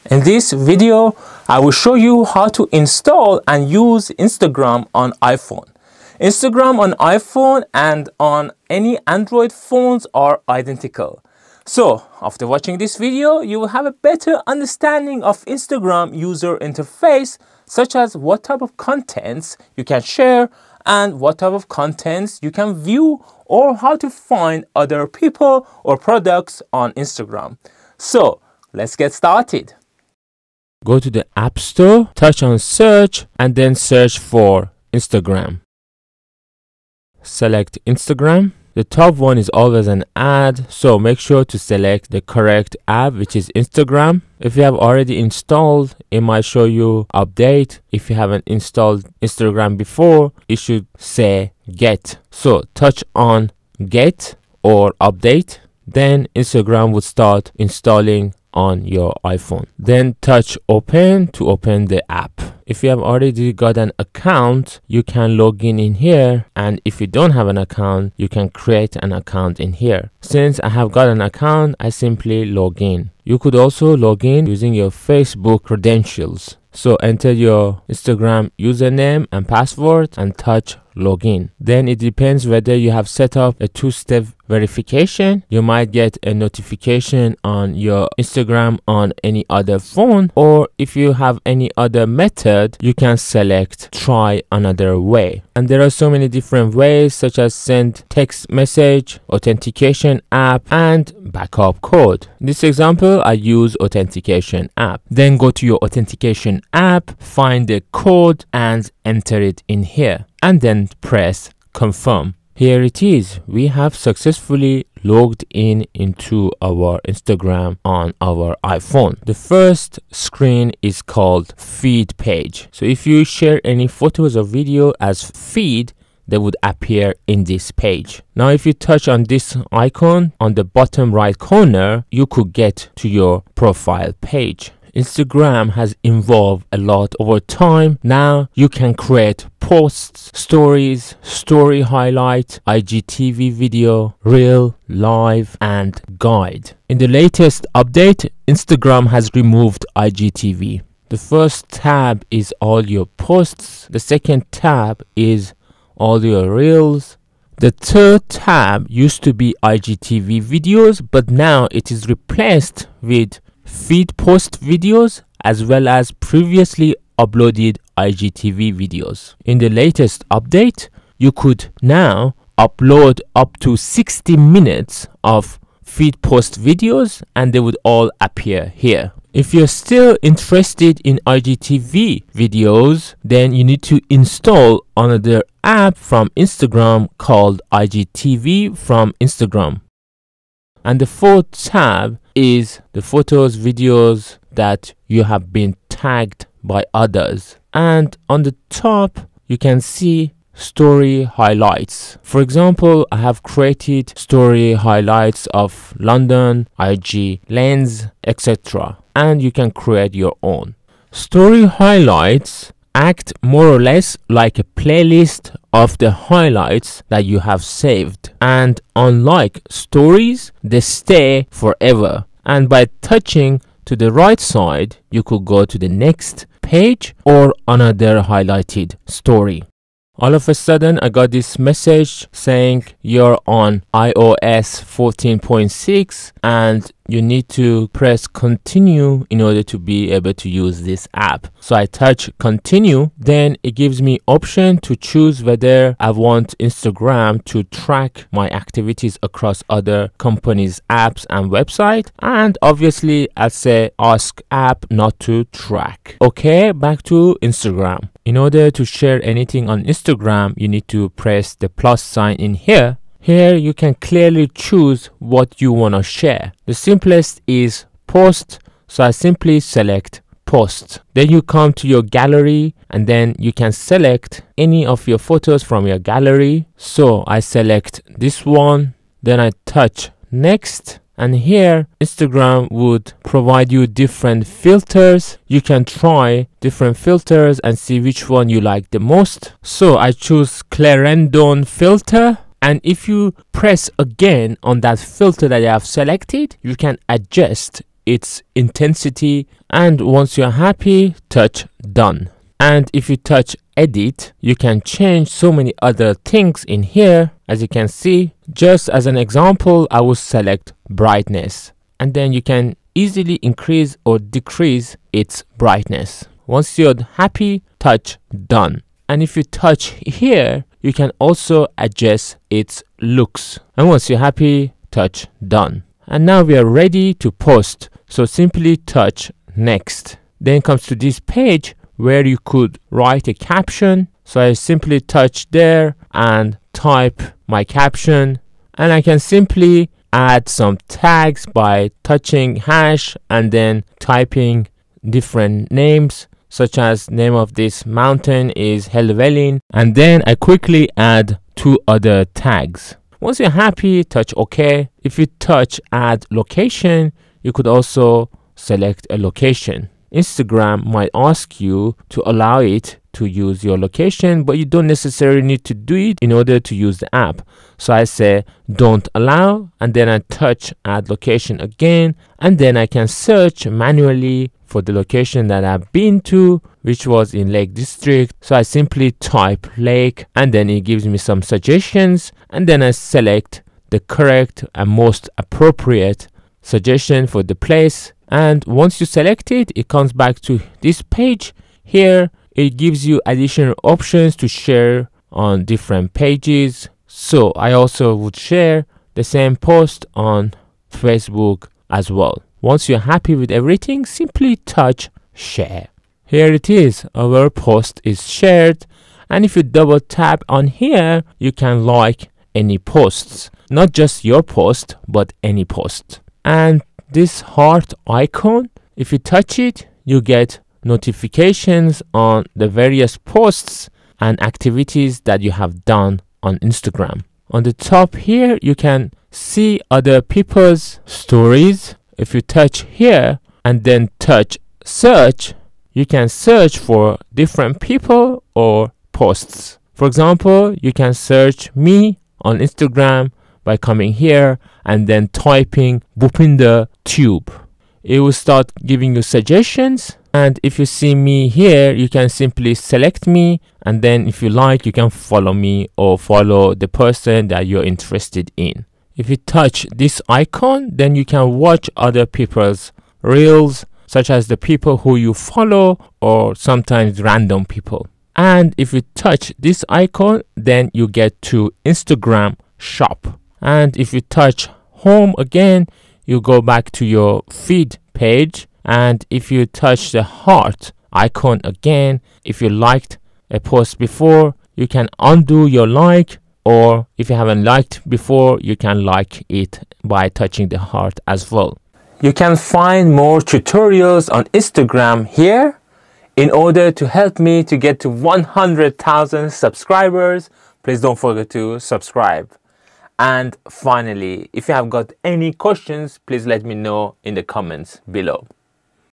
In this video, I will show you how to install and use Instagram on iPhone. Instagram on iPhone and on any Android phones are identical. So, after watching this video, you will have a better understanding of Instagram user interface, such as what type of contents you can share and what type of contents you can view, or how to find other people or products on Instagram. So, let's get started. Go to the App Store, touch on search, and then search for Instagram. Select Instagram. The top one is always an ad, so make sure to select the correct app, which is Instagram. If you have already installed, it might show you update. If you haven't installed Instagram before, it should say get. So touch on get or update, then Instagram would start installing on your iPhone. Then touch open to open the app. If you have already got an account, you can log in here, and if you don't have an account, you can create an account in here. Since I have got an account, I simply log in. You could also log in using your Facebook credentials. So enter your Instagram username and password and touch login. Then it depends whether you have set up a two-step verification. You might get a notification on your Instagram on any other phone, or if you have any other method, you can select try another way. And there are so many different ways, such as send text message, authentication app, and backup code. In this example, I use authentication app. Then go to your authentication app, find the code and enter it in here, and then press confirm. Here it is. We have successfully logged in into our Instagram on our iPhone. The first screen is called feed page. So if you share any photos or video as feed, they would appear in this page. Now if you touch on this icon on the bottom right corner, you could get to your profile page. Instagram has evolved a lot over time. Now you can create posts, stories, story highlight, IGTV video, reel, live, and guide. In the latest update, Instagram has removed IGTV. The first tab is all your posts. The second tab is all your reels. The third tab used to be IGTV videos, but now it is replaced with feed post videos as well as previously uploaded IGTV videos. In the latest update, you could now upload up to 60 minutes of feed post videos and they would all appear here. If you're still interested in IGTV videos, then you need to install another app from Instagram called IGTV from Instagram. And the fourth tab is the photos, videos that you have been tagged by others. And on the top, you can see story highlights. For example, I have created story highlights of London, IG, Lens, etc. And you can create your own. Story highlights act more or less like a playlist of the highlights that you have saved, and unlike stories, they stay forever. And by touching to the right side, you could go to the next page or another highlighted story. All of a sudden, I got this message saying you're on iOS 14.6 and you need to press continue in order to be able to use this app. So I touch continue, then it gives me option to choose whether I want Instagram to track my activities across other companies' apps and website. And obviously I say ask app not to track. Okay, back to Instagram. In order to share anything on Instagram, you need to press the plus sign in here. Here you can clearly choose what you want to share. The simplest is post, so I simply select post. Then you come to your gallery and then you can select any of your photos from your gallery. So I select this one, then I touch next. And here Instagram would provide you different filters. You can try different filters and see which one you like the most. So I choose Clarendon filter. And if you press again on that filter that you have selected, you can adjust its intensity. And once you're happy, touch done. And if you touch edit, you can change so many other things in here. As you can see, just as an example, I will select brightness, and then you can easily increase or decrease its brightness. Once you're happy, touch done. And if you touch here, you can also adjust its looks. And once you're happy, touch done. And now we are ready to post. So simply touch next. Then comes to this page where you could write a caption. So I simply touch there and type my caption. And I can simply add some tags by touching hash and then typing different names, such as name of this mountain is Helvellyn, and then I quickly add 2 other tags. Once you're happy, touch OK. If you touch add location, you could also select a location. Instagram might ask you to allow it to use your location, but you don't necessarily need to do it in order to use the app. So I say don't allow, and then I touch add location again, and then I can search manually for the location that I've been to, which was in Lake District. So I simply type lake, and then it gives me some suggestions, and then I select the correct and most appropriate suggestion for the place. And once you select it, it comes back to this page. Here it gives you additional options to share on different pages. So I also would share the same post on Facebook as well. Once you're happy with everything, simply touch share. Here it is, our post is shared, and if you double tap on here, you can like any posts, not just your post but any post. And this heart icon, if you touch it, you get notifications on the various posts and activities that you have done on Instagram. On the top here, you can see other people's stories. If you touch here and then touch search, you can search for different people or posts. For example, you can search me on Instagram by coming here and then typing Bhupinder tube. It will start giving you suggestions, and if you see me here, you can simply select me, and then if you like, you can follow me or follow the person that you're interested in. If you touch this icon, then you can watch other people's reels, such as the people who you follow or sometimes random people. And if you touch this icon, then you get to Instagram shop. And if you touch home again, you go back to your feed page. And if you touch the heart icon again, if you liked a post before, you can undo your like, or if you haven't liked before, you can like it by touching the heart as well. You can find more tutorials on Instagram here. In order to help me to get to 100,000 subscribers, please don't forget to subscribe. And finally, if you have got any questions, please let me know in the comments below.